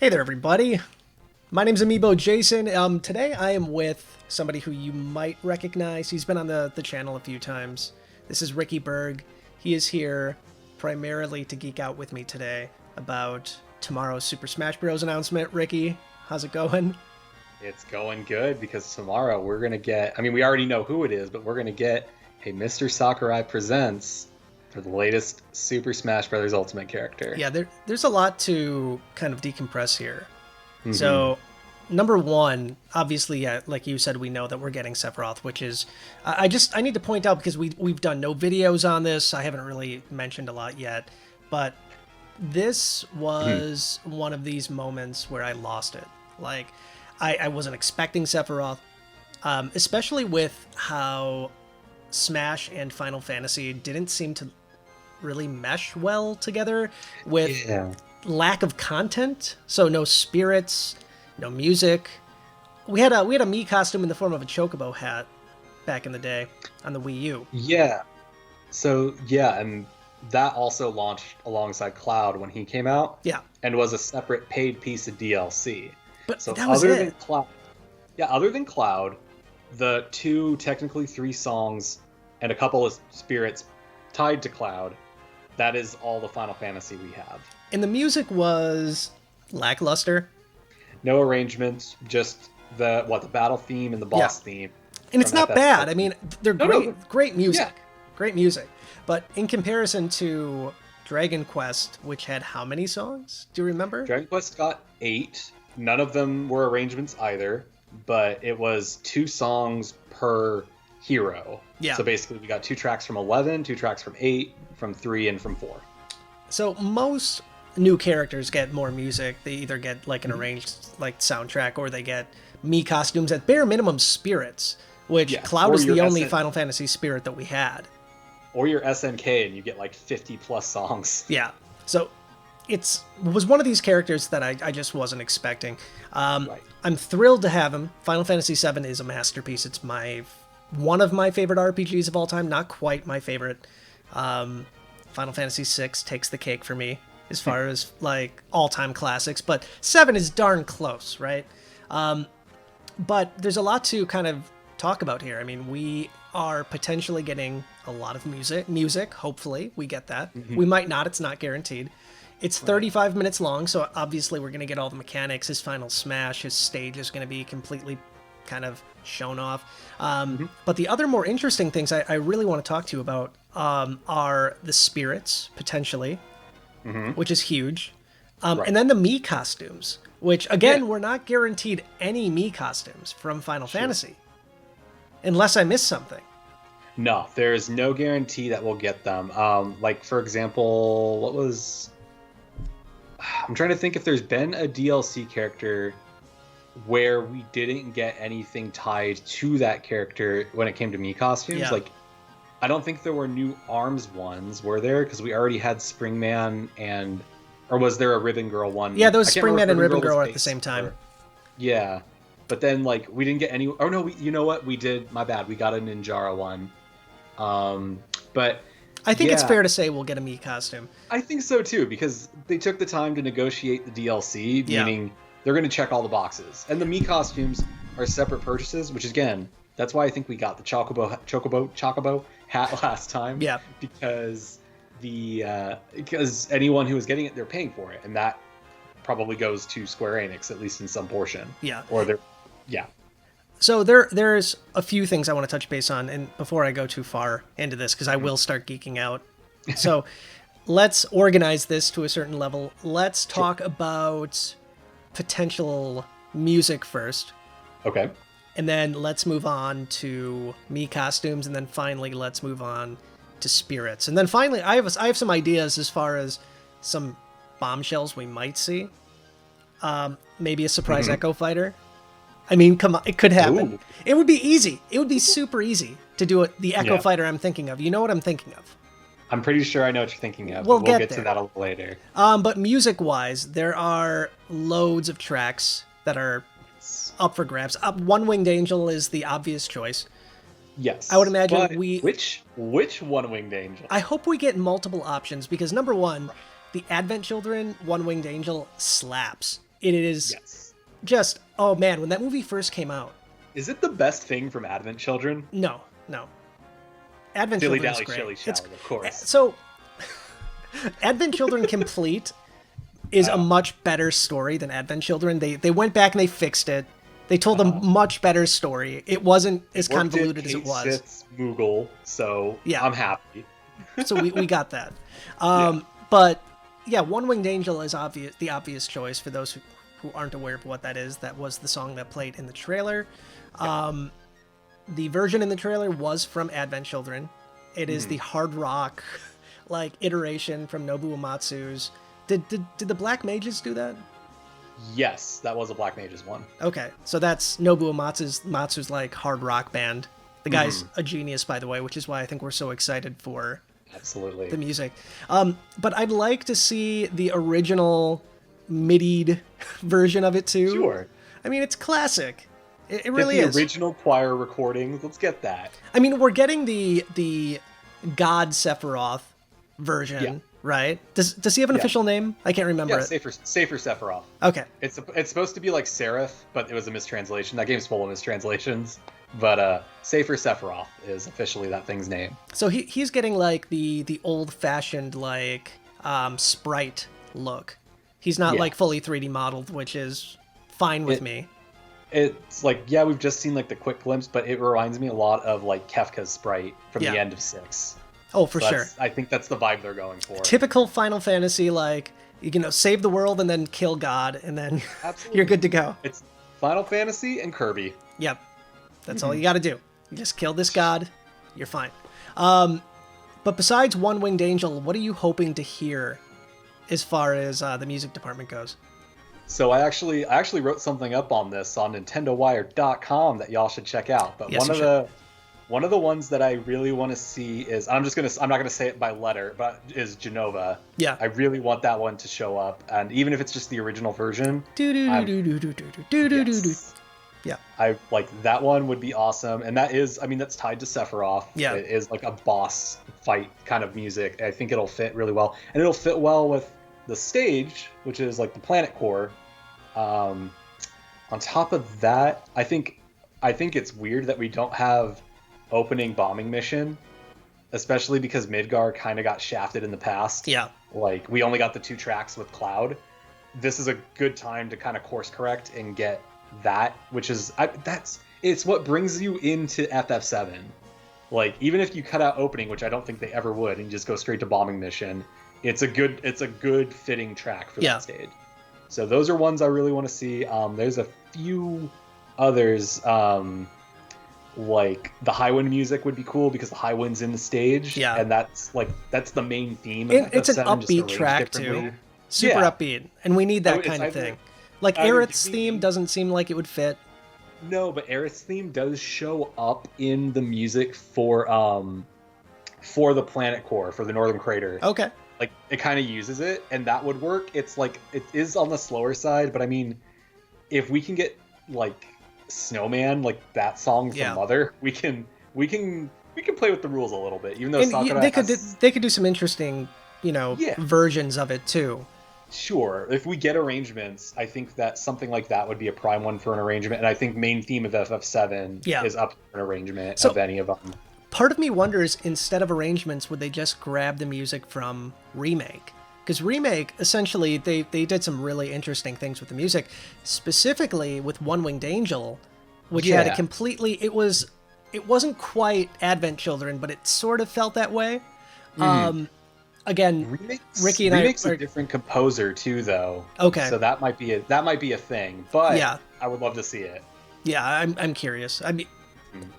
Hey there, everybody. My name's Amiibo Jason. Today I am with somebody who you might recognize. He's been on the channel a few times. This is Ricky Berg. He is here primarily to geek out with me today about tomorrow's Super Smash Bros. Announcement. Ricky, how's it going? It's going good because tomorrow we're going to get, we already know who it is, but we're going to get a Mr. Sakurai Presents for the latest Super Smash Bros. Ultimate character. Yeah, there's a lot to kind of decompress here. Mm-hmm. So, number one, obviously, yeah, like you said, we know that we're getting Sephiroth, which is, I need to point out because we've done no videos on this. I haven't really mentioned a lot yet, but this was one of these moments where I lost it. Like, I wasn't expecting Sephiroth, especially with how Smash and Final Fantasy didn't seem to really mesh well together with lack of content. So no spirits, no music. We had a Mii costume in the form of a chocobo hat back in the day on the Wii U. Yeah. So yeah, and that also launched alongside Cloud when he came out. Yeah. And was a separate paid piece of DLC. But so that was other it. than Cloud, other than Cloud, the technically three songs and a couple of spirits tied to Cloud, that is all the Final Fantasy we have. And the music was lackluster. No arrangements, just the battle theme and the boss theme. And it's not bad. FF7. I mean, they're great music. Yeah. Great music. But in comparison to Dragon Quest, which had how many songs? Do you remember? Dragon Quest got 8. None of them were arrangements either, but it was 2 songs per hero. Yeah. So basically we got 2 tracks from 11, 2 tracks from 8, from 3, and from 4. So most new characters get more music. They either get like an arranged like soundtrack, or they get Mii costumes, at bare minimum spirits, which Cloud is the only Final Fantasy spirit that we had. Or your SNK and you get like 50 plus songs. Yeah. So it was one of these characters that I just wasn't expecting. I'm thrilled to have him. Final Fantasy VII is a masterpiece. It's one of my favorite RPGs of all time. Not quite my favorite. Final Fantasy VI takes the cake for me as far as like all-time classics, but 7 is darn close, right? But there's a lot to kind of talk about here. I mean, we are potentially getting a lot of music. Hopefully we get that. We might not. It's not guaranteed. It's 35 minutes long, so obviously we're going to get all the mechanics. His final smash, his stage is going to be completely kind of shown off. But the other more interesting things I really want to talk to you about are the spirits, potentially, which is huge. And then the Mii costumes, which, again, we're not guaranteed any Mii costumes from Final Fantasy. Unless I missed something. No, there's no guarantee that we'll get them. Like, for example, I'm trying to think if there's been a DLC character where we didn't get anything tied to that character when it came to Mii costumes. Yeah. Like, I don't think there were new ARMS ones, were there? Because we already had Springman or was there a Ribbon Girl one? Yeah, those Springman and Ribbon Girl are at the same time. Yeah. But then, like, we didn't get any... Oh, no, you know what? We did. My bad. We got a Ninjara one. But... I think it's fair to say we'll get a Mii costume. I think so, too, because they took the time to negotiate the DLC, meaning they're going to check all the boxes. And the Mii costumes are separate purchases, which, again, that's why I think we got the Chocobo hat last time. Yeah. Because anyone who was getting it, they're paying for it. And that probably goes to Square Enix, at least in some portion. Yeah. Or they're... So there's a few things I want to touch base on, and before I go too far into this, because I will start geeking out. So let's organize this to a certain level. Let's talk about potential music first. Okay. And then let's move on to Mii costumes, and then finally let's move on to spirits. And then finally, I have some ideas as far as some bombshells we might see. Maybe a surprise Echo Fighter. I mean, come on, it could happen. Ooh. It would be easy. It would be super easy to do it. The Echo Fighter I'm thinking of. You know what I'm thinking of? I'm pretty sure I know what you're thinking of. We'll get to that a little later. But music-wise, there are loads of tracks that are up for grabs. One Winged Angel is the obvious choice. Yes. I would imagine Which One Winged Angel? I hope we get multiple options, because number one, the Advent Children One Winged Angel slaps. It is just, oh man, when that movie first came out. Is it the best thing from Advent Children? No. Advent Children is great. Dilly Shally, of course. So, Advent Children Complete is a much better story than Advent Children. They went back and they fixed it. They told a much better story. It wasn't as convoluted as it was. Sith's Moogle, so yeah. I'm happy. So we got that. But yeah, One Winged Angel is the obvious choice for those who aren't aware of what that is. That was the song that played in the trailer. The version in the trailer was from Advent Children. It is the hard rock iteration from Nobuo Uematsu's. Did the Black Mages do that? Yes, that was a Black Mages one. Okay, so that's Nobuo Uematsu's hard rock band. The guy's a genius, by the way, which is why I think we're so excited for the music. But I'd like to see the original MIDI'd version of it too. Sure. I mean, it's classic. It really is. The original choir recordings. Let's get that. I mean, we're getting the God Sephiroth version, right? Does he have an official name? I can't remember it. Safer Sephiroth. Okay. It's supposed to be like Seraph, but it was a mistranslation. That game's full of mistranslations. But Safer Sephiroth is officially that thing's name. So he's getting the old-fashioned sprite look. He's not fully 3D modeled, which is fine with me. It's we've just seen the quick glimpse, but it reminds me a lot of Kefka's sprite from the end of 6. Oh, for sure. I think that's the vibe they're going for. Typical Final Fantasy, save the world and then kill God, and then you're good to go. It's Final Fantasy and Kirby. Yep. That's all you got to do. You just kill this god, you're fine. But besides One Winged Angel, what are you hoping to hear as far as the music department goes? So I actually wrote something up on this on NintendoWire.com that y'all should check out. But one of the ones that I really want to see is I'm not gonna say it by letter, but is Genova. Yeah. I really want that one to show up, and even if it's just the original version. Yeah. I that one would be awesome, and that's tied to Sephiroth. Yeah. It is a boss fight kind of music. I think it'll fit really well, and it'll fit well with the stage, which is the planet core. On top of that, I think it's weird that we don't have opening bombing mission, especially because Midgar kind of got shafted in the past. Yeah. We only got the 2 tracks with Cloud. This is a good time to kind of course correct and get that, which is it's what brings you into FF7. Even if you cut out opening, which I don't think they ever would, and just go straight to bombing mission, it's a good fitting track for that stage. So those are ones I really want to see. There's a few others, the Highwind music would be cool because the Highwind's in the stage, and that's the main theme of FF7. It's an upbeat track too, super upbeat, and we need that kind of thing. Aerith's theme doesn't seem like it would fit. No, but Aerith's theme does show up in the music for the planet core, for the Northern Crater. Okay. It kind of uses it, and that would work. It's it is on the slower side, but I mean, if we can get Snowman, that song from Mother, we can play with the rules a little bit, even though Sakurai they could do some interesting, versions of it too. Sure. If we get arrangements, I think that something like that would be a prime one for an arrangement. And I think main theme of FF7 is up for an arrangement of any of them. Part of me wonders, instead of arrangements, would they just grab the music from Remake? Because Remake, essentially, they did some really interesting things with the music. Specifically with One Winged Angel, which had a completely... It wasn't quite Advent Children, but it sort of felt that way. Again, Ricky and Remake's a different composer too, though. Okay, so that might be a thing. But I would love to see it. Yeah, I'm curious. I mean,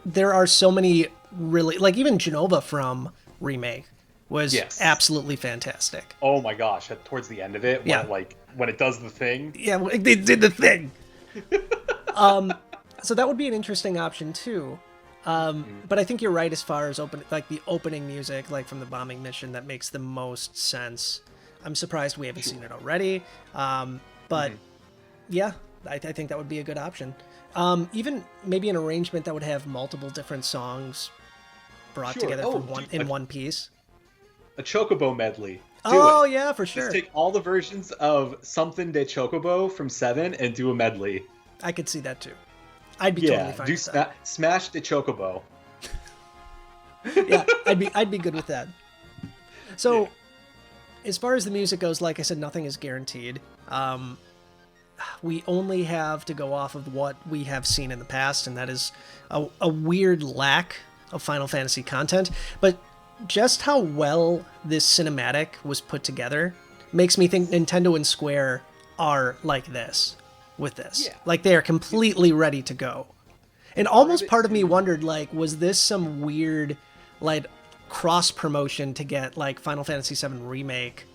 there are so many really even Genova from Remake was absolutely fantastic. Oh my gosh! Towards the end of it, when it does the thing. Yeah, they did the thing. So that would be an interesting option too. But I think you're right as far as the opening music, from the bombing mission, that makes the most sense. I'm surprised we haven't seen it already. But yeah, I think that would be a good option. Even maybe an arrangement that would have multiple different songs brought together in one piece. A Chocobo medley. Oh, yeah, for sure. Just take all the versions of Something de Chocobo from 7 and do a medley. I could see that too. I'd be totally fine with that. Smash de Chocobo. Yeah, I'd be good with that. So, as far as the music goes, like I said, nothing is guaranteed. We only have to go off of what we have seen in the past, and that is a weird lack of Final Fantasy content. But just how well this cinematic was put together makes me think Nintendo and Square are like this with this. Yeah. Like they are completely ready to go. And almost part of me wondered, like, was this some weird, like, cross promotion to get like Final Fantasy VII Remake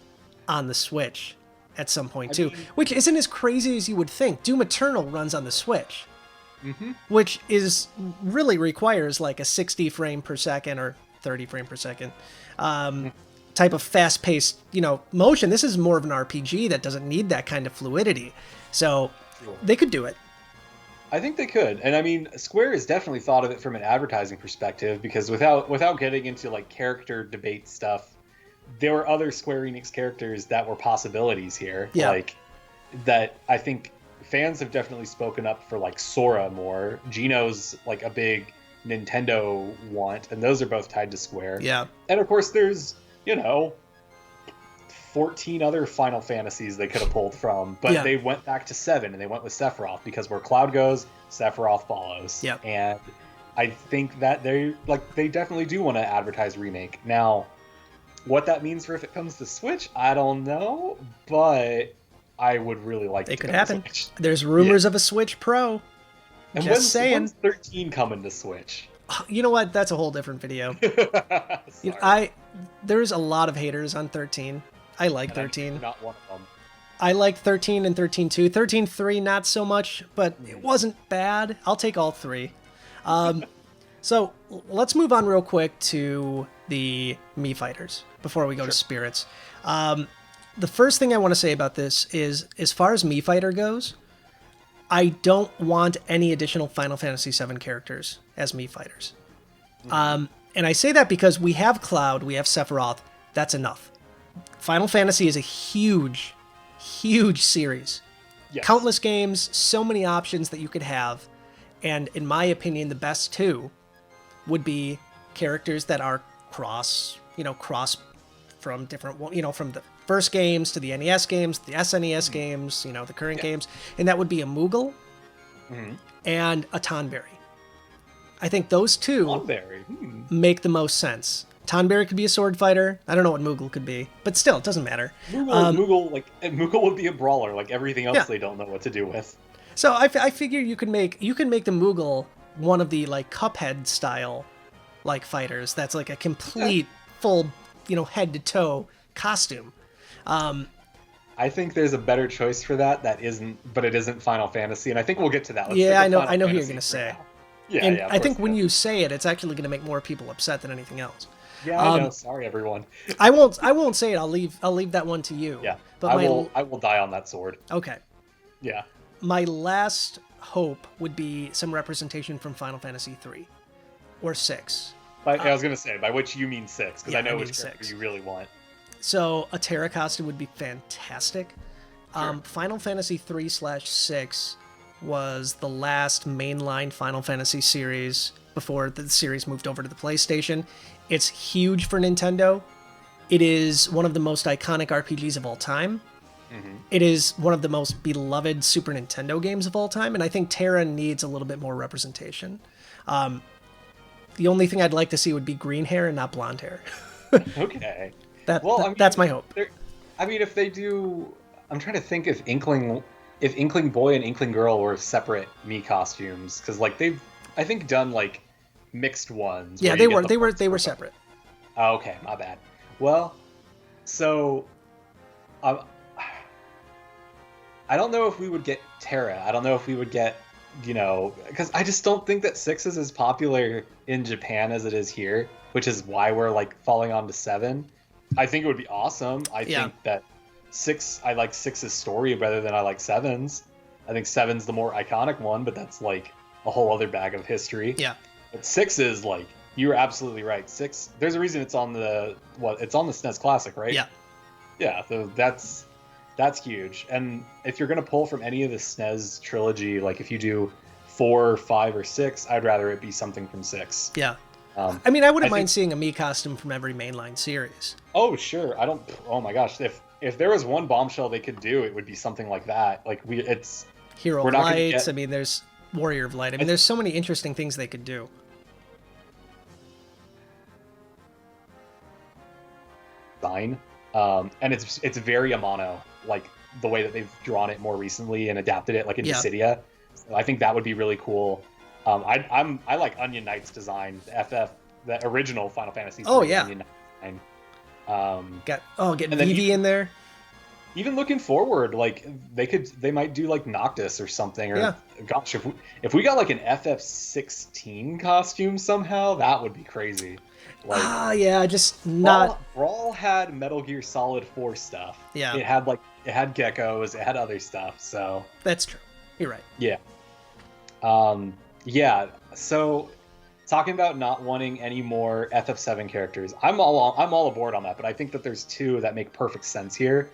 on the Switch at some point too, which isn't as crazy as you would think. Doom Eternal runs on the Switch, which really requires like a 60 frame per second or 30 frame per second type of fast paced, motion. This is more of an RPG that doesn't need that kind of fluidity, so they could do it. I think they could. And I mean, Square has definitely thought of it from an advertising perspective, because without getting into like character debate stuff, there were other Square Enix characters that were possibilities here. Yeah. Like that I think fans have definitely spoken up for, like Sora more. Geno's like a big Nintendo want, and those are both tied to Square. Yeah. And of course there's, 14 other Final Fantasies they could have pulled from, but they went back to 7 and they went with Sephiroth, because where Cloud goes, Sephiroth follows. Yeah. And I think that they definitely do want to advertise Remake. Now, what that means for if it comes to Switch, I don't know, but I would really like it could happen. There's rumors of a Switch Pro. And just saying. When's 13 coming to Switch? You know what? That's a whole different video. There's a lot of haters on 13. I like 13. I'm not one of them. I like 13 and 13.2. 13.3, not so much, but it wasn't bad. I'll take all three. So let's move on real quick to the Mii Fighters before we go to Spirits. The first thing I want to say about this is, as far as Mii Fighter goes, I don't want any additional Final Fantasy VII characters as Mii Fighters. And I say that because we have Cloud, we have Sephiroth. That's enough. Final Fantasy is a huge, huge series. Yes. Countless games, so many options that you could have. And in my opinion, the best two would be characters that are cross from different, from the first games to the NES games, the SNES games, the current games. And that would be a Moogle and a Tonberry. I think those two make the most sense. Tonberry could be a sword fighter. I don't know what Moogle could be, but still, it doesn't matter. Moogle would be a brawler, like everything else they don't know what to do with. So I figure you can make the Moogle one of the like Cuphead style like fighters. That's like a complete full, head to toe costume. I think there's a better choice for that. But it isn't Final Fantasy, and I think we'll get to that. I know who you're gonna say. Yeah, I think when you say it, it's actually going to make more people upset than anything else. Yeah, I know. Sorry, everyone. I won't say it. I'll leave that one to you. Yeah, but I will die on that sword. Okay. Yeah. My last hope would be some representation from Final Fantasy 3 or 6. I was going to say, by which you mean 6, because I know which character you really want. So a Terra costume would be fantastic. Sure. Final Fantasy 3/6 was the last mainline Final Fantasy series before the series moved over to the PlayStation. It's huge for Nintendo. It is one of the most iconic RPGs of all time. It is one of the most beloved Super Nintendo games of all time, and I think Terra needs a little bit more representation. The only thing I'd like to see would be green hair and not blonde hair. Okay. That's my hope. If they do... I'm trying to think if Inkling Boy and Inkling Girl were separate Mii costumes, because they've, I think, done mixed ones. Yeah, they were separate. Oh, okay, my bad. Well, so I don't know if we would get Terra. I don't know if we would get, because I just don't think that 6 is as popular in Japan as it is here, which is why we're falling on to 7. I think it would be awesome. I think that 6, I like 6's story better than I like 7's. I think 7's the more iconic one, but that's a whole other bag of history. Yeah. But 6 is you were absolutely right. 6, there's a reason it's on the SNES Classic, right? Yeah. Yeah, so that's huge. And if you're gonna pull from any of the SNES trilogy, like if you do 4, 5, or 6, I'd rather it be something from 6. Yeah. Um, I mean, I wouldn't I mind think. seeing a Mii costume from every mainline series. Oh sure, I don't. Oh my gosh, if there was one bombshell they could do, it would be something like that. Like Hero we're of not gonna Lights. get. I mean, there's Warrior of Light. I mean, there's so many interesting things they could do. Design, and it's very Amano, like the way that they've drawn it more recently and adapted it like in Dissidia. So I think that would be really cool. I like Onion Knight's design, the original Final Fantasy. Oh yeah. Onion Knight design. Getting Vivi in there. Even looking forward, like they might do like Noctis or something. Or gosh, if we got like an FF16 costume somehow, that would be crazy. Like, just not. Brawl had Metal Gear Solid 4 stuff. Yeah, it had geckos, it had other stuff. So that's true. You're right. Yeah. Yeah. So talking about not wanting any more FF7 characters, I'm all aboard on that. But I think that there's two that make perfect sense here,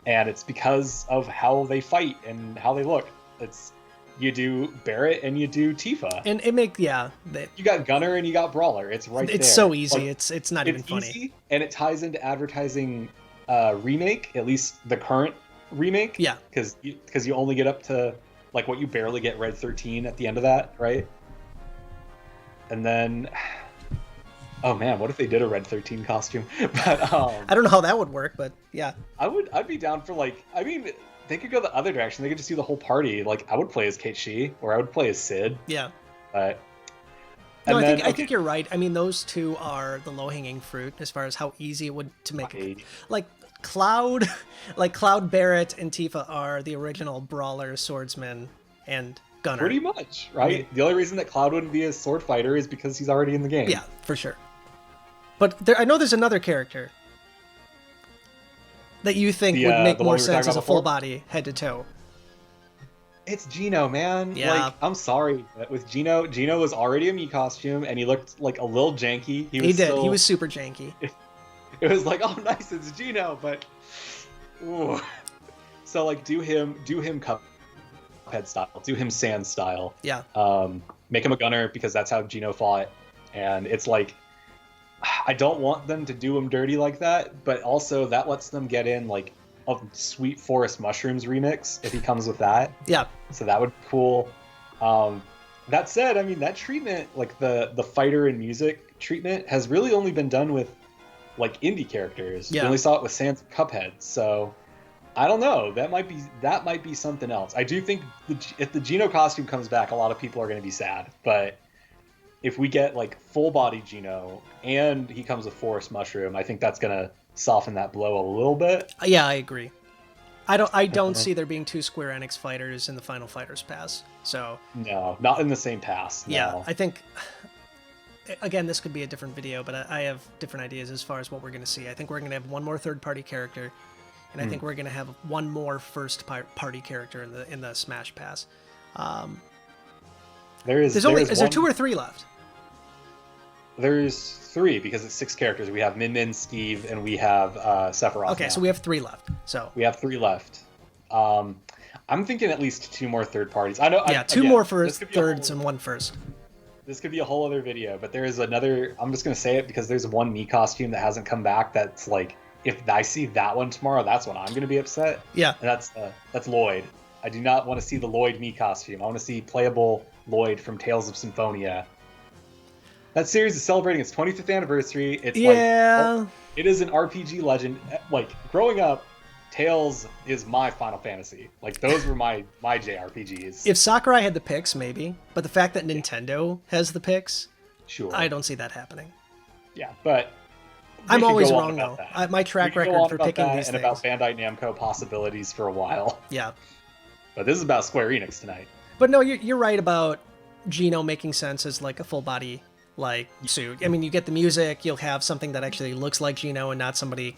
and it's because of how they fight and how they look. You do Barrett and you do Tifa. And it you got Gunner and you got Brawler. It's right there. It's so easy. Like, it's not even funny. Easy, and it ties into advertising remake, at least the current remake. Yeah. Because you only get up to like what you barely get Red 13 at the end of that, right? And then, oh man, what if they did a Red 13 costume? But I don't know how that would work, but yeah. I'd be down for they could go the other direction. They could just do the whole party. Like, I would play as Kate Shi, or I would play as Sid. Yeah. But I think you're right. I mean, those two are the low-hanging fruit as far as how easy it would to make it. Like Cloud, Barrett and Tifa are the original Brawler, Swordsman, and Gunner. Pretty much, right? I mean, the only reason that Cloud wouldn't be a sword fighter is because he's already in the game. Yeah, for sure. But I know there's another character that you think would make more sense as a full body, head to toe. It's Geno, man. Yeah. Like, I'm sorry, but with Geno was already a Mii costume, and he looked like a little janky. He did. He was super janky. It was like, oh, nice, it's Geno, but ooh. So like, do him Cuphead style, do him Sand style. Yeah. Make him a gunner because that's how Geno fought, and it's like, I don't want them to do him dirty like that, but also that lets them get in like a Sweet Forest Mushrooms remix if he comes with that. Yeah. So that would be cool. That said, I mean, that treatment, like the fighter and music treatment, has really only been done with like indie characters. Yeah. We only saw it with Sans Cuphead, so I don't know. That might be something else. I do think if the Geno costume comes back, a lot of people are going to be sad, but if we get like full body Geno and he comes with Forest Mushroom, I think that's gonna soften that blow a little bit. Yeah, I agree. I don't see there being two Square Enix fighters in the Final Fighters pass. So no, not in the same pass. No. Yeah, I think again this could be a different video, but I have different ideas as far as what we're going to see. I think we're going to have one more third-party character, and I think we're going to have one more first-party character in the Smash Pass. Is there 2 or 3 left? There's 3 because it's 6 characters. We have Min Min, Skeeve, and we have Sephiroth. Okay, so we have 3 left. So we have 3 left. I'm thinking at least 2 more third parties. I know. Yeah, 2 more thirds and 1 first. This could be a whole other video, but there is another. I'm just gonna say it because there's one Mii costume that hasn't come back. That's like, if I see that one tomorrow, that's when I'm gonna be upset. Yeah. And that's Lloyd. I do not want to see the Lloyd Mii costume. I want to see playable Lloyd from Tales of Symphonia. That series is celebrating its 25th anniversary. It's it is an RPG legend. Like, growing up, Tales is my Final Fantasy. Like, those were my JRPGs. If Sakurai had the picks, maybe. But the fact that Nintendo has the picks, sure, I don't see that happening. Yeah, but I'm always wrong, though. My track record for picking these things. And about Bandai Namco possibilities for a while. Yeah. But this is about Square Enix tonight. But no, you're right about Geno making sense as like a full body like suit. I mean, you get the music, you'll have something that actually looks like Geno and not somebody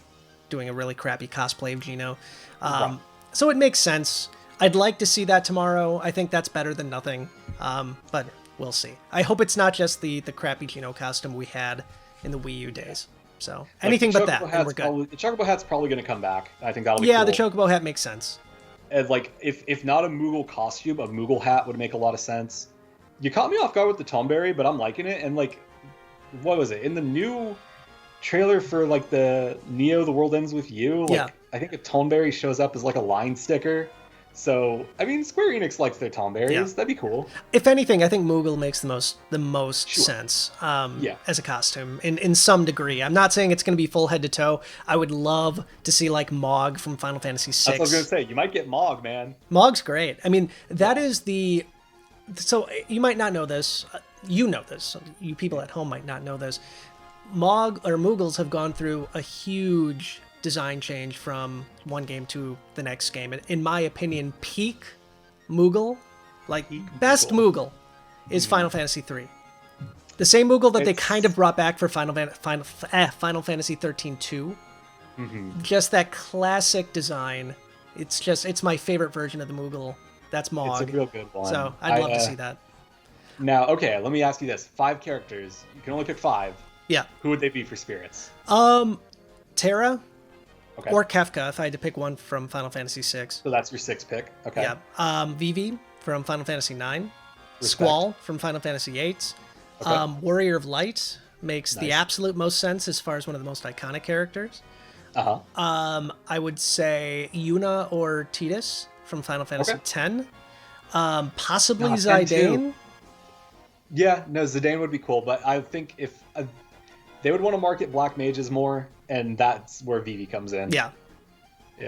doing a really crappy cosplay of Geno. Right. So it makes sense. I'd like to see that tomorrow. I think that's better than nothing. But we'll see. I hope it's not just the crappy Geno costume we had in the Wii U days. So Like, anything but that, and we're good. The Chocobo hat's probably going to come back. I think that'll be Yeah, cool. the Chocobo hat makes sense. And like, if not a Moogle costume, a Moogle hat would make a lot of sense. You caught me off guard with the Tomberry, but I'm liking it. And like, what was it in the new trailer for like the Neo: The World Ends with You? Like, I think a Tomberry shows up as like a line sticker. So I mean, Square Enix likes their Tomberries. Yeah. That'd be cool. If anything, I think Moogle makes the most sense as a costume in some degree. I'm not saying it's going to be full head to toe. I would love to see like Mog from Final Fantasy VI. That's what I was going to say. You might get Mog, man. Mog's great. I mean, that is the... So you might not know this. You know this. You people at home might not know this. Moogles have gone through a huge design change from one game to the next game. In my opinion, peak Moogle, like best Moogle, is Final Fantasy 3. The same Moogle that they kind of brought back for Final Fantasy 13 2. Just that classic design. It's my favorite version of the Moogle. That's Mog. It's a real good one. So I'd love to see that. Now, okay, let me ask you this: 5 characters. You can only pick 5. Yeah. Who would they be for spirits? Terra. Okay. Or Kefka, if I had to pick one from Final Fantasy VI. So that's your 6th pick. Okay. Yeah. Vivi from Final Fantasy IX. Squall from Final Fantasy VIII. Okay. Warrior of Light makes the absolute most sense as far as one of the most iconic characters. I would say Yuna or Tidus from Final Fantasy X. Possibly Zidane. Yeah, no, Zidane would be cool, but I think if they would want to market black mages more, and that's where Vivi comes in. Yeah.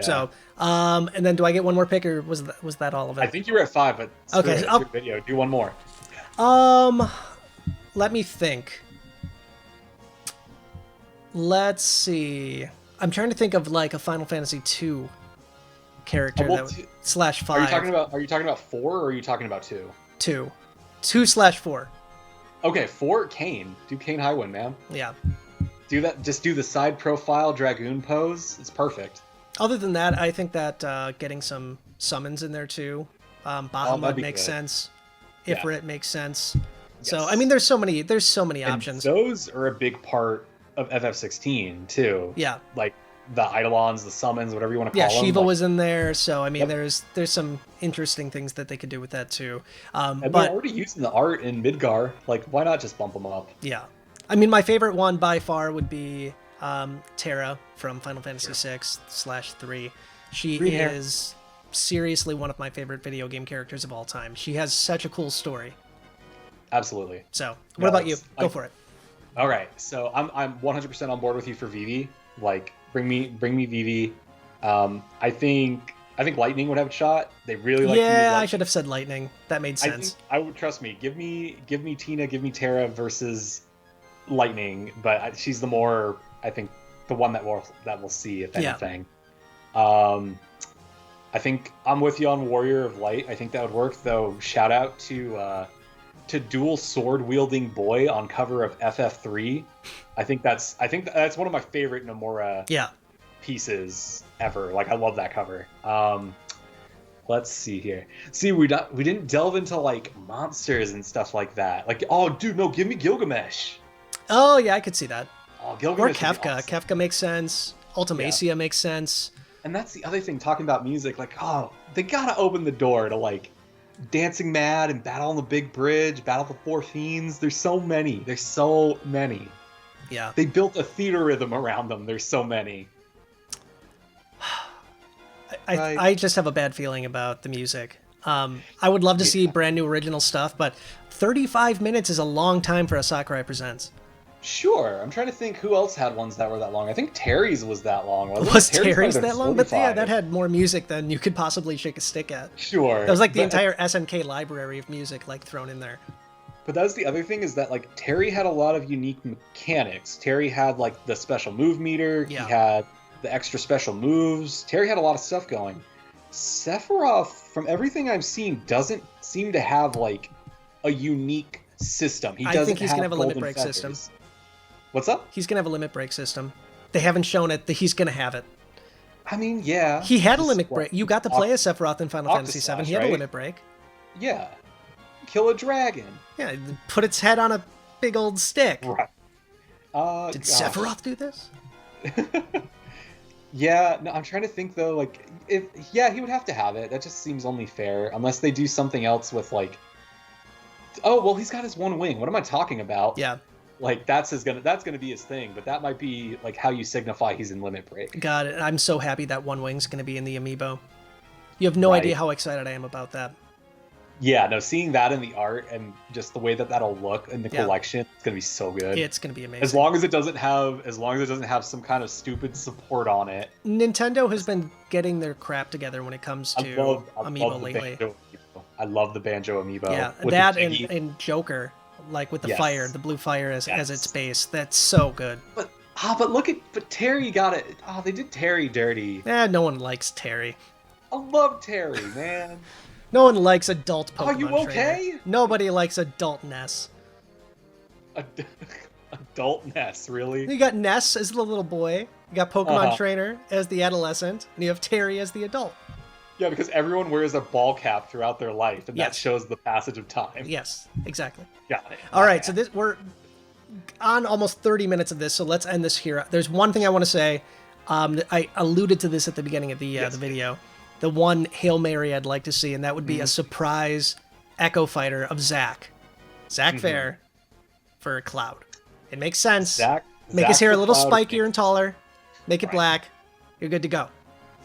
So, and then do I get one more pick, or was that all of it? I think you were at 5, but okay, it's your video. Do one more. Let me think. Let's see. I'm trying to think of like a Final Fantasy 2 character /5. Are you talking about 4 or are you talking about 2? 2. 2/4. Okay, 4, Kain. Do Kain Highwind, man. Yeah. Do that. Just do the side profile Dragoon pose. It's perfect. Other than that, I think that getting some summons in there too. Bahamut makes sense. Ifrit makes sense. Yes. So I mean, there's so many options. And those are a big part of FF16 too. Yeah. Like the Eidolons, the summons, whatever you want to call them. Yeah, Shiva was in there, so I mean, there's some interesting things that they could do with that too. And they're already using the art in Midgar. Like, why not just bump them up? Yeah, I mean, my favorite one by far would be Terra from Final Fantasy VI /3. She is seriously one of my favorite video game characters of all time. She has such a cool story. Absolutely. So, what about you? Go for it. All right, so I'm 100% on board with you for Vivi. Like, bring me Vivi. I think Lightning would have a shot. They really like. Yeah, I should have said Lightning. That made sense. I would trust me. Give me Tina. Give me Terra versus Lightning. But she's the more, I think, the one that we'll see if anything. Yeah. I think I'm with you on Warrior of Light. I think that would work. Though, shout out to dual sword wielding boy on cover of FF3. I think that's one of my favorite Nomura pieces ever. Like, I love that cover. Let's see here. See, we didn't delve into like monsters and stuff like that. Like, oh dude, no, give me Gilgamesh. Oh yeah, I could see that. Oh, Gilgamesh. Or Kefka. Awesome. Kefka makes sense. Ultimacia makes sense. And that's the other thing, talking about music, like, oh, they gotta open the door to like Dancing Mad and Battle on the Big Bridge, Battle of the Four Fiends. There's so many. Yeah. They built a theater rhythm around them. There's so many. I just have a bad feeling about the music. I would love to see brand new original stuff, but 35 minutes is a long time for a Sakurai Presents. Sure. I'm trying to think who else had ones that were that long. I think Terry's was that long. Was Terry's that long? But yeah, that had more music than you could possibly shake a stick at. Sure. That was like the entire SNK library of music like thrown in there. But that was the other thing, is that like Terry had a lot of unique mechanics. Terry had like the special move meter. Yeah. He had the extra special moves. Terry had a lot of stuff going. Sephiroth, from everything I've seen, doesn't seem to have like a unique system. I think he's gonna have a limit break system. What's up? He's gonna have a limit break system. They haven't shown it. He's gonna have it. I mean, yeah. He had a limit break. You got to play as Sephiroth in Final Fantasy VII. He had a limit break. Yeah. Kill a dragon. Yeah, put its head on a big old stick. Right. Did Sephiroth do this? Yeah, no, I'm trying to think though. Like, he would have to have it. That just seems only fair, unless they do something else with like. Oh well, he's got his one wing. What am I talking about? Yeah. Like that's gonna be his thing, but that might be like how you signify he's in Limit Break. God, I'm so happy that one wing's gonna be in the amiibo. You have no idea how excited I am about that. Yeah, no, seeing that in the art and just the way that that'll look in the collection, it's gonna be so good. It's gonna be amazing. As long as it doesn't have some kind of stupid support on it. Nintendo has been getting their crap together when it comes to amiibo lately. I love the Banjo amiibo. Yeah, that and Joker, like with the fire, the blue fire as its base. That's so good. But Terry got it. Oh, they did Terry dirty. No one likes Terry. I love Terry, man. No one likes adult Pokemon. Are you okay? Trainer. Nobody likes adult Ness. Adult Ness, really? You got Ness as the little boy. You got Pokemon Trainer as the adolescent, and you have Terry as the adult. Yeah, because everyone wears a ball cap throughout their life, and that shows the passage of time. Yes, exactly. Got it. All right, so we're on almost 30 minutes of this, so let's end this here. There's one thing I want to say. I alluded to this at the beginning of the video. The one Hail Mary I'd like to see, and that would be a surprise Echo Fighter of Zack Fair for Cloud. It makes sense. Make his hair a little spikier and taller. Make it black. You're good to go.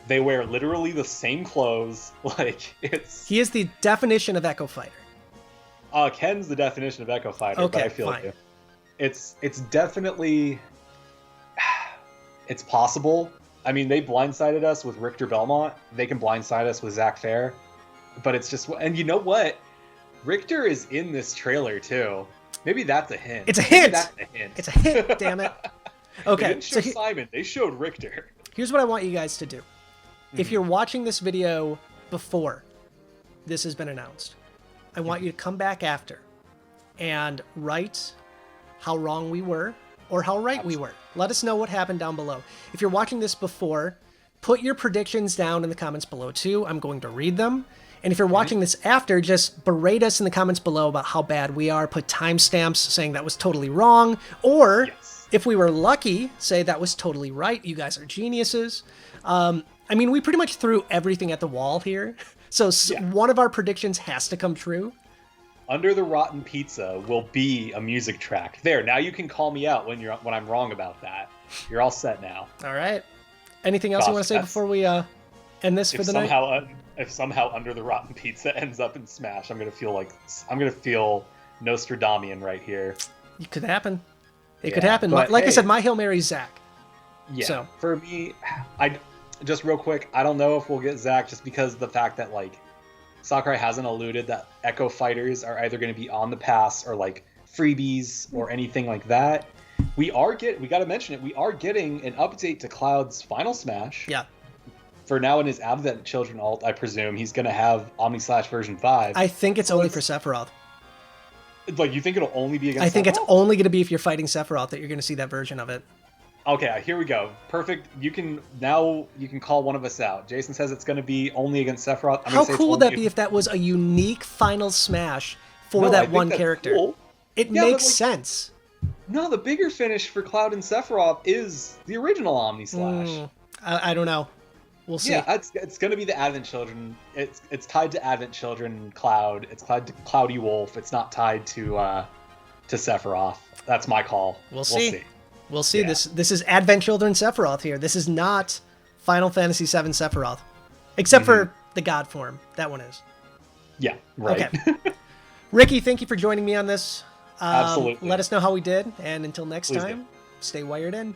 They wear literally the same clothes. Like, it's... He is the definition of Echo Fighter. Ken's the definition of Echo Fighter, okay, but I feel fine. like it's definitely... It's possible. I mean, they blindsided us with Richter Belmont. They can blindside us with Zack Fair. But it's just... And you know what? Richter is in this trailer, too. Maybe that's a hint. It's a hint! It's a hint, damn it. Okay. They didn't show Simon. They showed Richter. Here's what I want you guys to do. If you're watching this video before this has been announced, I want you to come back after and write how wrong we were or how right we were. Let us know what happened down below. If you're watching this before, put your predictions down in the comments below too. I'm going to read them. And if you're watching this after, just berate us in the comments below about how bad we are. Put timestamps saying that was totally wrong. Or if we were lucky, say that was totally right. You guys are geniuses. I mean, we pretty much threw everything at the wall here. So one of our predictions has to come true. Under the Rotten Pizza will be a music track. There, now you can call me out when I'm wrong about that. You're all set now. All right. Anything else you want to say before we end this for the night? If somehow Under the Rotten Pizza ends up in Smash, I'm gonna feel Nostradamian right here. It could happen. It could happen. Like I said, my Hail Mary's Zack. Yeah. So. For me, just real quick, I don't know if we'll get Zack just because of the fact that like Sakurai hasn't alluded that Echo Fighters are either going to be on the pass or like freebies or anything like that. We got to mention it. We are getting an update to Cloud's Final Smash. Yeah. For now in his Advent Children alt, I presume he's going to have Omni-Slash version 5. I think it's only for Sephiroth. Like, you think it'll only be against I think Sephiroth? it's only going to be if you're fighting Sephiroth that you're going to see that version of it. Okay, here we go. Perfect. You can call one of us out. Jason says it's going to be only against Sephiroth. How cool would that be if that was a unique Final Smash for that one character? Cool. It makes sense. No, the bigger finish for Cloud and Sephiroth is the original Omni-Slash. I don't know. We'll see. Yeah, it's going to be the Advent Children. It's tied to Advent Children Cloud. It's tied to Cloudy Wolf. It's not tied to Sephiroth. That's my call. We'll see. We'll see. Yeah. This is Advent Children Sephiroth here. This is not Final Fantasy VII Sephiroth. Except for the God form. That one is. Yeah, right. Okay. Ricky, thank you for joining me on this. Absolutely. Let us know how we did. And until next time, stay wired in.